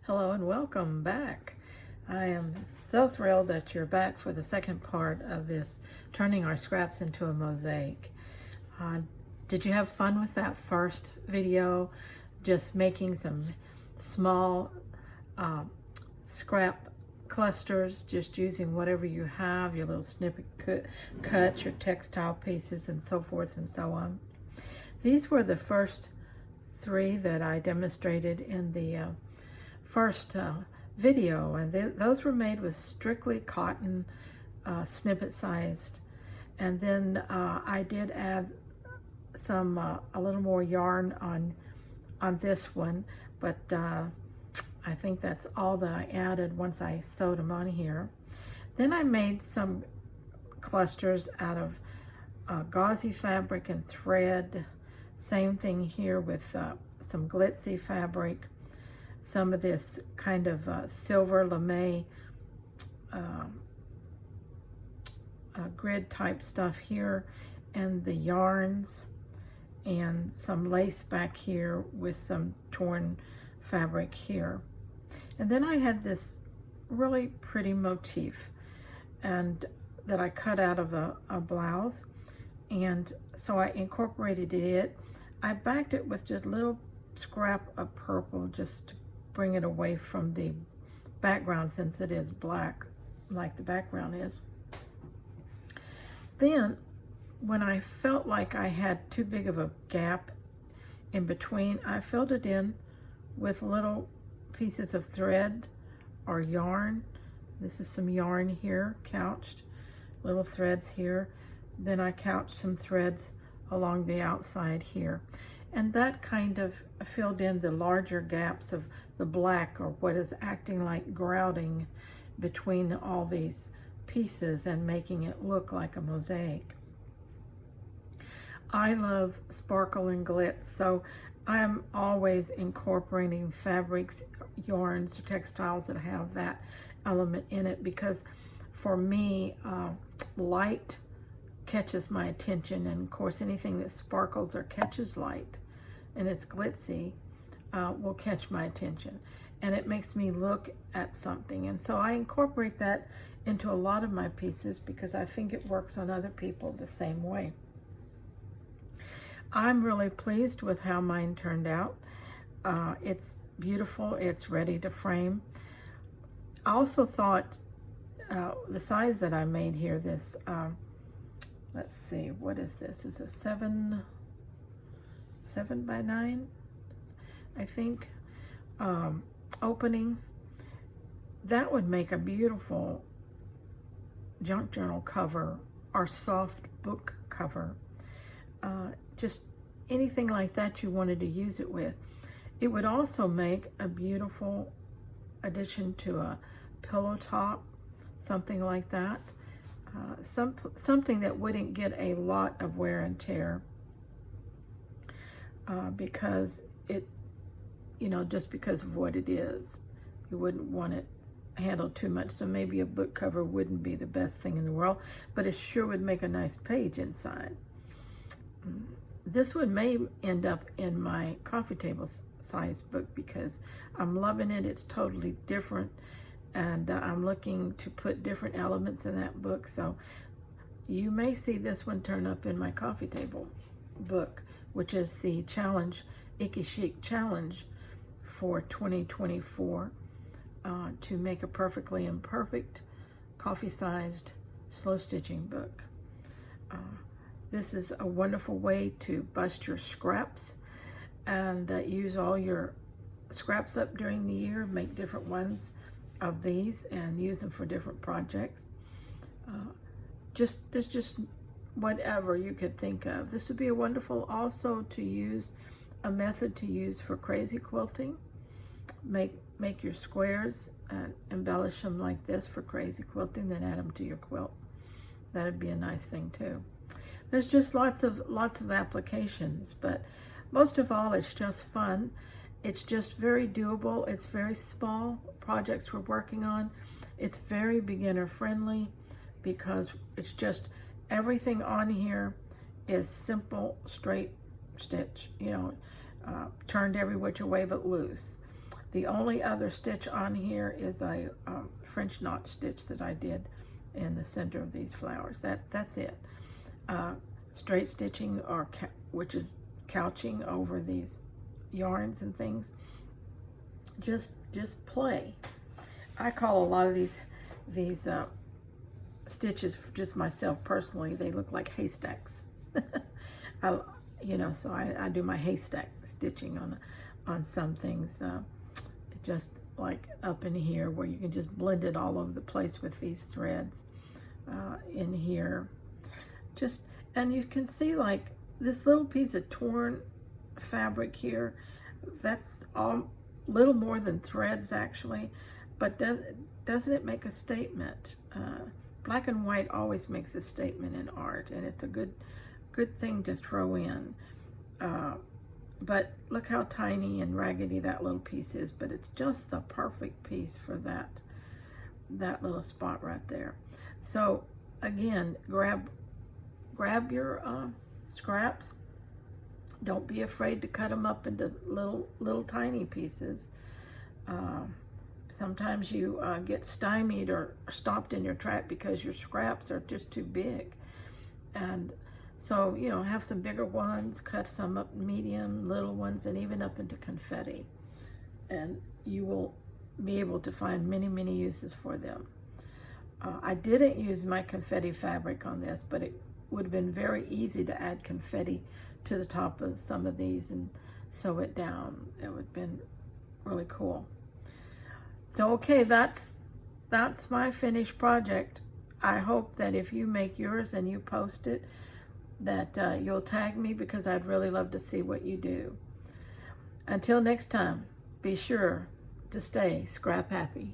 Hello and welcome back. I am so thrilled that you're back for the second part of this turning our scraps into a mosaic. Uh, did you have fun with that first video? Just making some small scrap clusters, just using whatever you have, your little snippet cuts, your textile pieces, and so forth and so on. These were the first three that I demonstrated in the first video, and those were made with strictly cotton, snippet sized, and then I did add some a little more yarn on this one, but I think that's all that I added once I sewed them on here. Then I made some clusters out of gauzy fabric and thread. Same thing here with some glitzy fabric, some of this kind of silver lame grid type stuff here, and the yarns, and some lace back here with some torn fabric here. And then I had this really pretty motif and that I cut out of a blouse, and so I incorporated it. I backed it with just a little scrap of purple just to bring it away from the background, since it is black like the background is. Then when I felt like I had too big of a gap in between, I filled it in with little pieces of thread or yarn. This is some yarn here, couched, little threads here. Then I couched some threads along the outside here. And that kind of filled in the larger gaps of the black, or what is acting like grouting between all these pieces and making it look like a mosaic. I love sparkle and glitz, so I am always incorporating fabrics, yarns, or textiles that have that element in it, because for me, light catches my attention, and of course anything that sparkles or catches light and it's glitzy will catch my attention, and it makes me look at something. And so I incorporate that into a lot of my pieces because I think it works on other people the same way. I'm really pleased with how mine turned out. It's beautiful, it's ready to frame. I also thought the size that I made here, this let's see, what is this? It's a 7 by 9, I think, opening. That would make a beautiful junk journal cover or soft book cover. Just anything like that you wanted to use it with. It would also make a beautiful addition to a pillow top, something like that. Something that wouldn't get a lot of wear and tear because it, just because of what it is. You wouldn't want it handled too much, so maybe a book cover wouldn't be the best thing in the world, but it sure would make a nice page inside. This one may end up in my coffee table size book because I'm loving it. It's totally different, and I'm looking to put different elements in that book, so you may see this one turn up in my coffee table book, which is the challenge, Chic challenge for 2024, to make a perfectly imperfect coffee-sized slow stitching book. This is a wonderful way to bust your scraps and use all your scraps up during the year, make different ones of these and use them for different projects. There's just whatever you could think of. This would be a wonderful also to use, a method to use for crazy quilting. Make your squares and embellish them like this for crazy quilting, then add them to your quilt. That'd be a nice thing too. There's just lots of applications, but most of all, it's just fun. It's just very doable. It's very small projects we're working on. It's very beginner friendly because it's just everything on here is simple, straight stitch, turned every which way but loose. The only other stitch on here is a French knot stitch that I did in the center of these flowers. That's it. Straight stitching, or which is couching over these yarns and things. Just play. I call a lot of these stitches, just myself personally, they look like haystacks. So I do my haystack stitching on some things, just like up in here, where you can just blend it all over the place with these threads in here. And you can see, like, this little piece of torn fabric here, that's all little more than threads actually, but doesn't it make a statement? Black and white always makes a statement in art, and it's a good thing to throw in. But look how tiny and raggedy that little piece is, but it's just the perfect piece for that little spot right there. So again, grab your scraps. Don't be afraid to cut them up into little tiny pieces. Sometimes you get stymied or stopped in your track because your scraps are just too big. And so, have some bigger ones, cut some up medium, little ones, and even up into confetti. And you will be able to find many, many uses for them. I didn't use my confetti fabric on this, but it would have been very easy to add confetti to the top of some of these and sew it down. It would have been really cool. So okay, that's my finished project. I hope that if you make yours and you post it, that you'll tag me, because I'd really love to see what you do. Until next time, be sure to stay scrap happy.